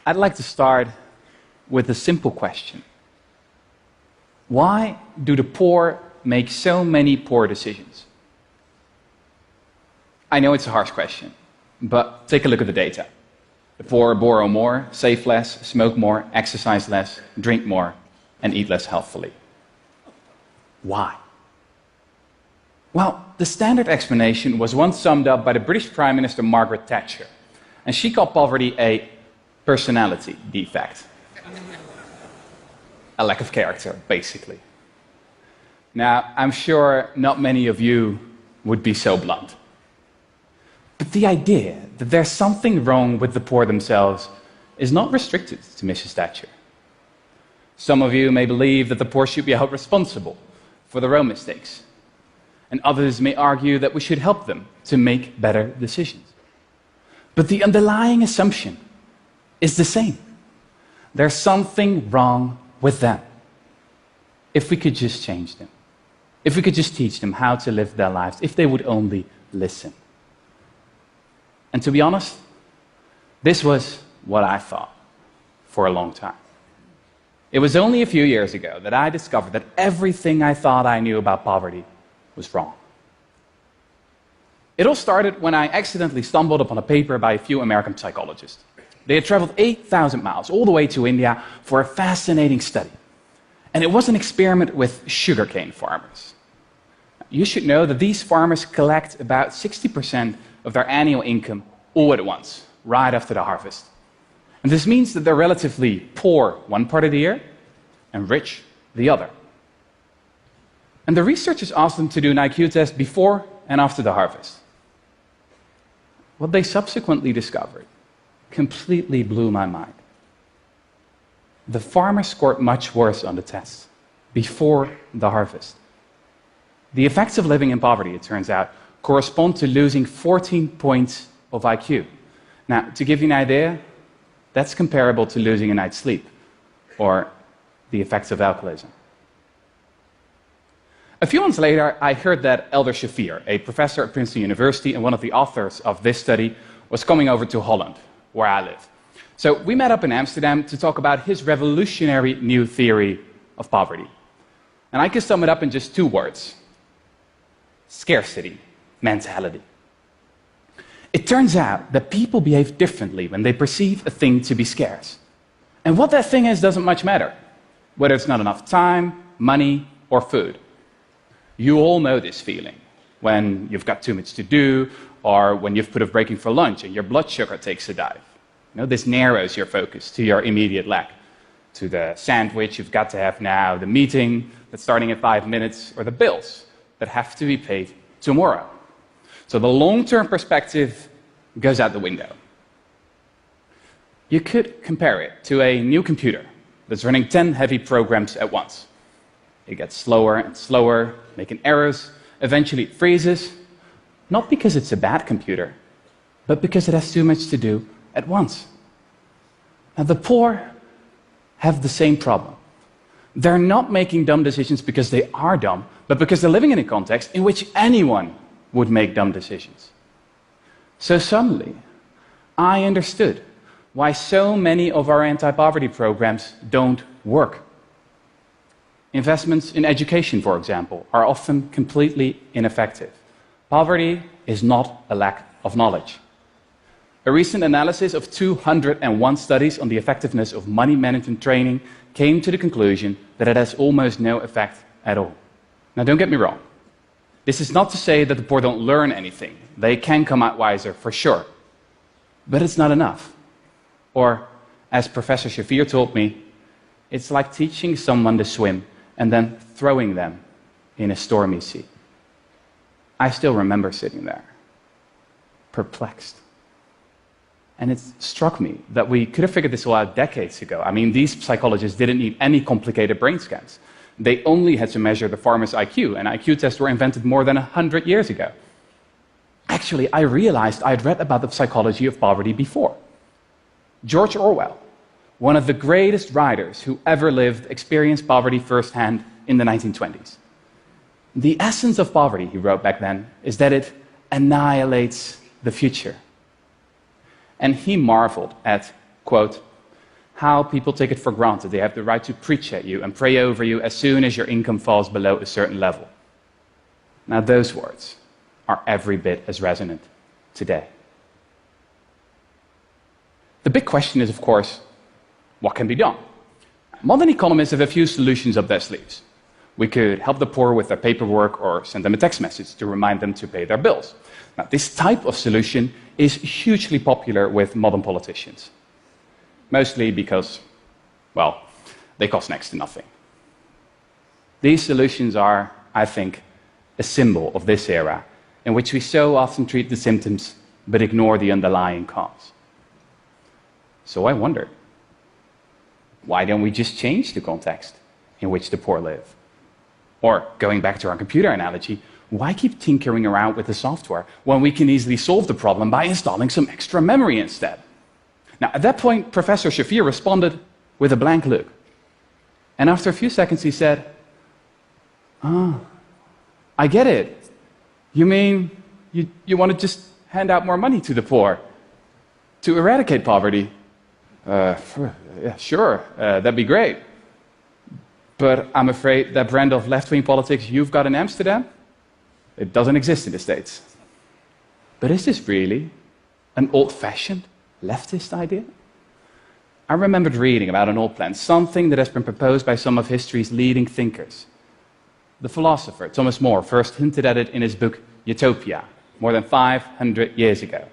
I'd like to start with a simple question. Why do the poor make so many poor decisions? I know it's a harsh question, but take a look at the data. The poor borrow more, save less, smoke more, exercise less, drink more, and eat less healthfully. Why? Well, the standard explanation was once summed up by the British Prime Minister Margaret Thatcher, and she called poverty a personality defect. A lack of character, basically. Now, I'm sure not many of you would be so blunt. But the idea that there's something wrong with the poor themselves is not restricted to Mrs. Thatcher. Some of you may believe that the poor should be held responsible for their own mistakes, and others may argue that we should help them to make better decisions. But the underlying assumption is the same. There's something wrong with them. If we could just change them, if we could just teach them how to live their lives, if they would only listen. And to be honest, this was what I thought for a long time. It was only a few years ago that I discovered that everything I thought I knew about poverty was wrong. It all started when I accidentally stumbled upon a paper by a few American psychologists. They had traveled 8,000 miles all the way to India for a fascinating study. And it was an experiment with sugarcane farmers. You should know that these farmers collect about 60% of their annual income all at once, right after the harvest. And this means that they're relatively poor one part of the year and rich the other. And the researchers asked them to do an IQ test before and after the harvest. What they subsequently discovered completely blew my mind. The farmers scored much worse on the test before the harvest. The effects of living in poverty, it turns out, correspond to losing 14 points of IQ. Now, to give you an idea, that's comparable to losing a night's sleep, or the effects of alcoholism. A few months later, I heard that Elder Shafir, a professor at Princeton University and one of the authors of this study, was coming over to Holland, where I live. So we met up in Amsterdam to talk about his revolutionary new theory of poverty. And I can sum it up in just two words: scarcity mentality. It turns out that people behave differently when they perceive a thing to be scarce. And what that thing is doesn't much matter, whether it's not enough time, money, or food. You all know this feeling when you've got too much to do, or when you've put off breaking for lunch and your blood sugar takes a dive. You know, this narrows your focus to your immediate lack, to the sandwich you've got to have now, the meeting that's starting in 5 minutes, or the bills that have to be paid tomorrow. So the long-term perspective goes out the window. You could compare it to a new computer that's running 10 heavy programs at once. It gets slower and slower, making errors. Eventually it freezes, not because it's a bad computer, but because it has too much to do at once. Now, the poor have the same problem. They're not making dumb decisions because they are dumb, but because they're living in a context in which anyone would make dumb decisions. So suddenly, I understood why so many of our anti-poverty programs don't work. Investments in education, for example, are often completely ineffective. Poverty is not a lack of knowledge. A recent analysis of 201 studies on the effectiveness of money management training came to the conclusion that it has almost no effect at all. Now, don't get me wrong. This is not to say that the poor don't learn anything. They can come out wiser, for sure. But it's not enough. Or, as Professor Shafir told me, it's like teaching someone to swim and then throwing them in a stormy sea. I still remember sitting there, perplexed. And it struck me that we could have figured this all out decades ago. I mean, these psychologists didn't need any complicated brain scans. They only had to measure the farmer's IQ, and IQ tests were invented more than 100 years ago. Actually, I realized I'd read about the psychology of poverty before. George Orwell, one of the greatest writers who ever lived, experienced poverty firsthand in the 1920s. The essence of poverty, he wrote back then, is that it annihilates the future. And he marveled at, quote, how people take it for granted they have the right to preach at you and pray over you as soon as your income falls below a certain level. Now, those words are every bit as resonant today. The big question is, of course, what can be done? Modern economists have a few solutions up their sleeves. We could help the poor with their paperwork or send them a text message to remind them to pay their bills. Now, this type of solution is hugely popular with modern politicians. Mostly because, well, they cost next to nothing. These solutions are, I think, a symbol of this era in which we so often treat the symptoms but ignore the underlying cause. So I wonder, why don't we just change the context in which the poor live? Or, going back to our computer analogy, why keep tinkering around with the software when we can easily solve the problem by installing some extra memory instead? Now, at that point, Professor Shafir responded with a blank look. And after a few seconds, he said, I get it. You mean you want to just hand out more money to the poor to eradicate poverty? Yeah, sure, that'd be great. But I'm afraid that brand of left-wing politics you've got in Amsterdam, it doesn't exist in the States. But is this really an old-fashioned leftist idea? I remembered reading about an old plan, something that has been proposed by some of history's leading thinkers. The philosopher Thomas More first hinted at it in his book Utopia, more than 500 years ago.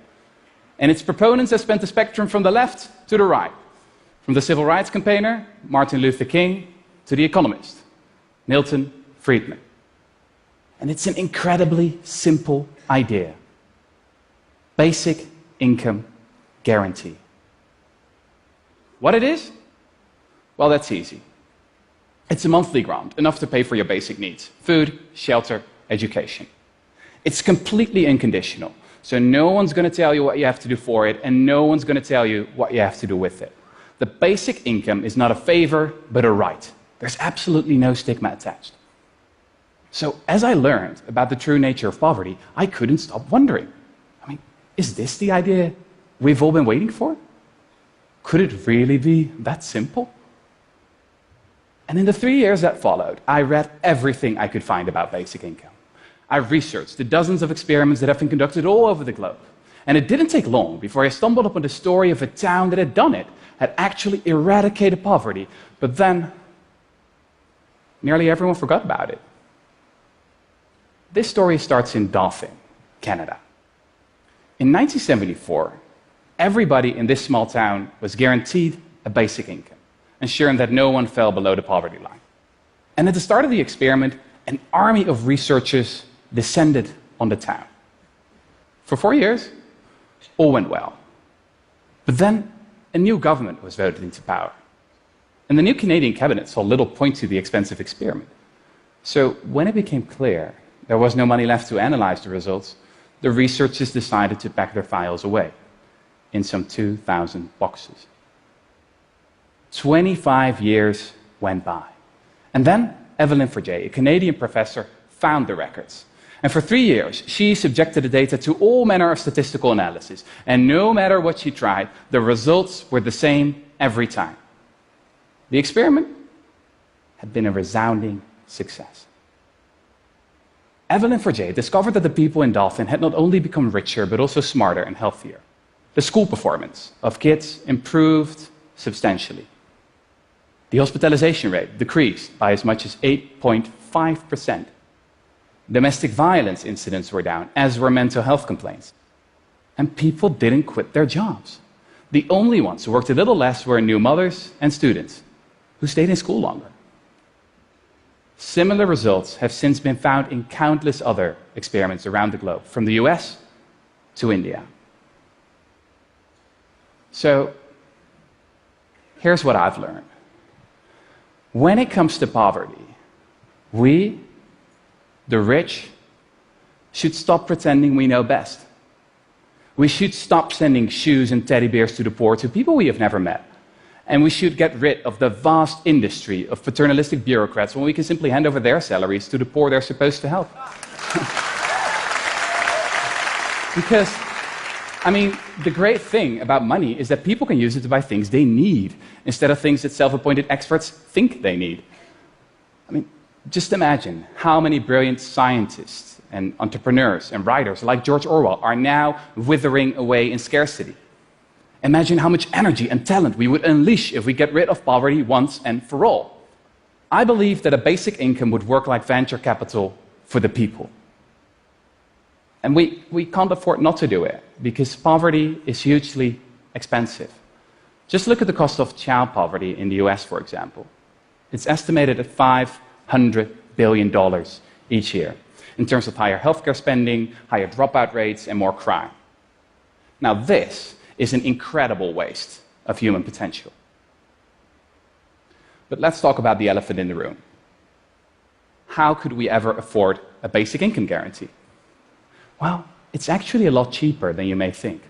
And its proponents have spanned the spectrum from the left to the right, from the civil rights campaigner, Martin Luther King, to the economist, Milton Friedman. And it's an incredibly simple idea. Basic income guarantee. What it is? Well, that's easy. It's a monthly grant, enough to pay for your basic needs: food, shelter, education. It's completely unconditional, so no one's going to tell you what you have to do for it, and no one's going to tell you what you have to do with it. The basic income is not a favor, but a right. There's absolutely no stigma attached. So as I learned about the true nature of poverty, I couldn't stop wondering. Is this the idea we've all been waiting for? Could it really be that simple? And in the 3 years that followed, I read everything I could find about basic income. I researched the dozens of experiments that have been conducted all over the globe. And it didn't take long before I stumbled upon the story of a town that had done it, had actually eradicated poverty, but then nearly everyone forgot about it. This story starts in Dolphin, Canada. In 1974, everybody in this small town was guaranteed a basic income, ensuring that no one fell below the poverty line. And at the start of the experiment, an army of researchers descended on the town. For 4 years, all went well. But then a new government was voted into power. And the new Canadian cabinet saw little point to the expensive experiment. So when it became clear there was no money left to analyze the results, the researchers decided to pack their files away in some 2,000 boxes. 25 years went by. And then Evelyn Forget, a Canadian professor, found the records. And for 3 years, she subjected the data to all manner of statistical analysis. And no matter what she tried, the results were the same every time. The experiment had been a resounding success. Evelyn Forget discovered that the people in Dolphin had not only become richer, but also smarter and healthier. The school performance of kids improved substantially. The hospitalization rate decreased by as much as 8.5%. Domestic violence incidents were down, as were mental health complaints. And people didn't quit their jobs. The only ones who worked a little less were new mothers and students who stayed in school longer. Similar results have since been found in countless other experiments around the globe, from the US to India. So, here's what I've learned. When it comes to poverty, we, the rich, should stop pretending we know best. We should stop sending shoes and teddy bears to the poor, to people we have never met. And we should get rid of the vast industry of paternalistic bureaucrats when we can simply hand over their salaries to the poor they're supposed to help. Because I mean, the great thing about money is that people can use it to buy things they need instead of things that self-appointed experts think they need. I mean, just imagine how many brilliant scientists and entrepreneurs and writers like George Orwell are now withering away in scarcity. Imagine how much energy and talent we would unleash if we get rid of poverty once and for all. I believe that a basic income would work like venture capital for the people. And we can't afford not to do it, because poverty is hugely expensive. Just look at the cost of child poverty in the US, for example. It's estimated at $500 billion each year, in terms of higher healthcare spending, higher dropout rates, and more crime. Now, this is an incredible waste of human potential. But let's talk about the elephant in the room. How could we ever afford a basic income guarantee? Well, it's actually a lot cheaper than you may think.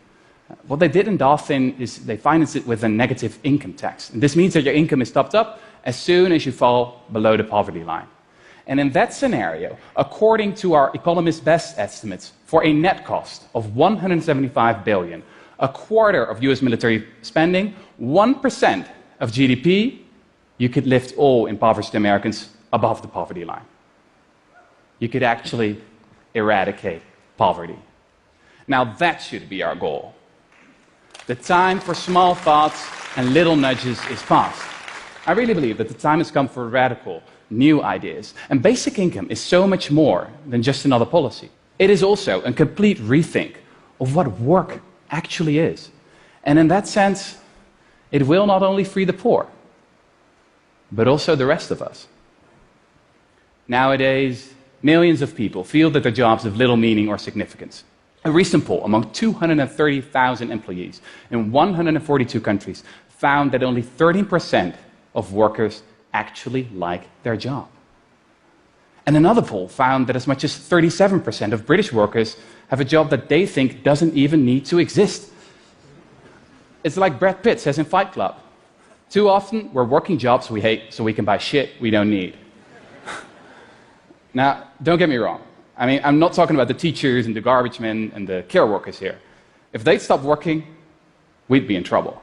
What they did in Dolphin is they financed it with a negative income tax. And this means that your income is topped up as soon as you fall below the poverty line. And in that scenario, according to our economist's best estimates, for a net cost of $175 billion, a quarter of US military spending, 1% of GDP, you could lift all impoverished Americans above the poverty line. You could actually eradicate poverty. Now that should be our goal. The time for small thoughts and little nudges is past. I really believe that the time has come for radical, new ideas. And basic income is so much more than just another policy. It is also a complete rethink of what work actually is. And in that sense, it will not only free the poor, but also the rest of us. Nowadays, millions of people feel that their jobs have little meaning or significance. A recent poll among 230,000 employees in 142 countries found that only 13% of workers actually like their job. And another poll found that as much as 37% of British workers have a job that they think doesn't even need to exist. It's like Brad Pitt says in Fight Club. Too often, we're working jobs we hate so we can buy shit we don't need. Now, don't get me wrong. I mean, I'm not talking about the teachers and the garbage men and the care workers here. If they'd stop working, we'd be in trouble.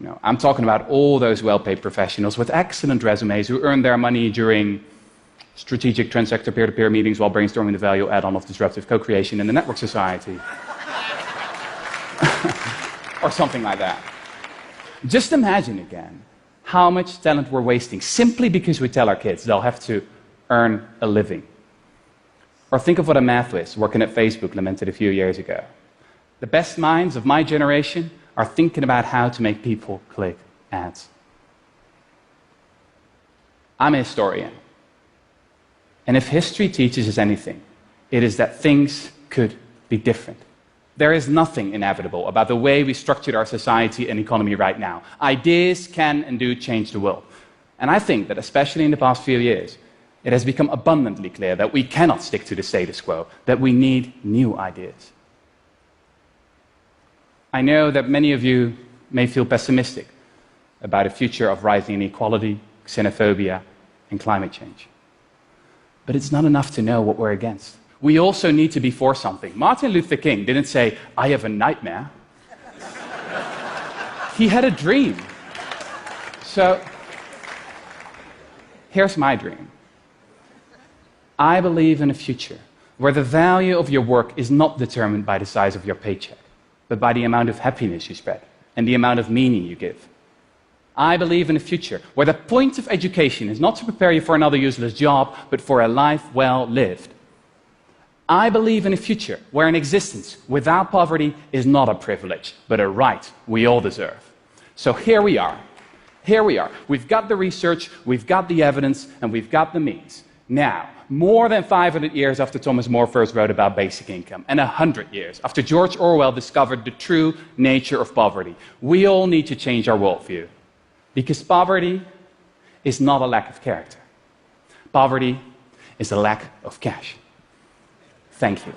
You know, I'm talking about all those well-paid professionals with excellent resumes who earn their money during strategic transsector peer-to-peer meetings while brainstorming the value add-on of disruptive co-creation in the network society. Or something like that. Just imagine again how much talent we're wasting simply because we tell our kids they'll have to earn a living. Or think of what a math whiz working at Facebook lamented a few years ago. The best minds of my generation are thinking about how to make people click ads. I'm a historian. And if history teaches us anything, it is that things could be different. There is nothing inevitable about the way we structured our society and economy right now. Ideas can and do change the world. And I think that especially in the past few years, it has become abundantly clear that we cannot stick to the status quo, that we need new ideas. I know that many of you may feel pessimistic about a future of rising inequality, xenophobia, and climate change. But it's not enough to know what we're against. We also need to be for something. Martin Luther King didn't say, "I have a nightmare." He had a dream. So, here's my dream. I believe in a future where the value of your work is not determined by the size of your paycheck, but by the amount of happiness you spread and the amount of meaning you give. I believe in a future where the point of education is not to prepare you for another useless job, but for a life well lived. I believe in a future where an existence without poverty is not a privilege, but a right we all deserve. So here we are. Here we are. We've got the research, we've got the evidence, and we've got the means. Now, more than 500 years after Thomas More first wrote about basic income, and 100 years after George Orwell discovered the true nature of poverty, we all need to change our worldview. Because poverty is not a lack of character. Poverty is a lack of cash. Thank you.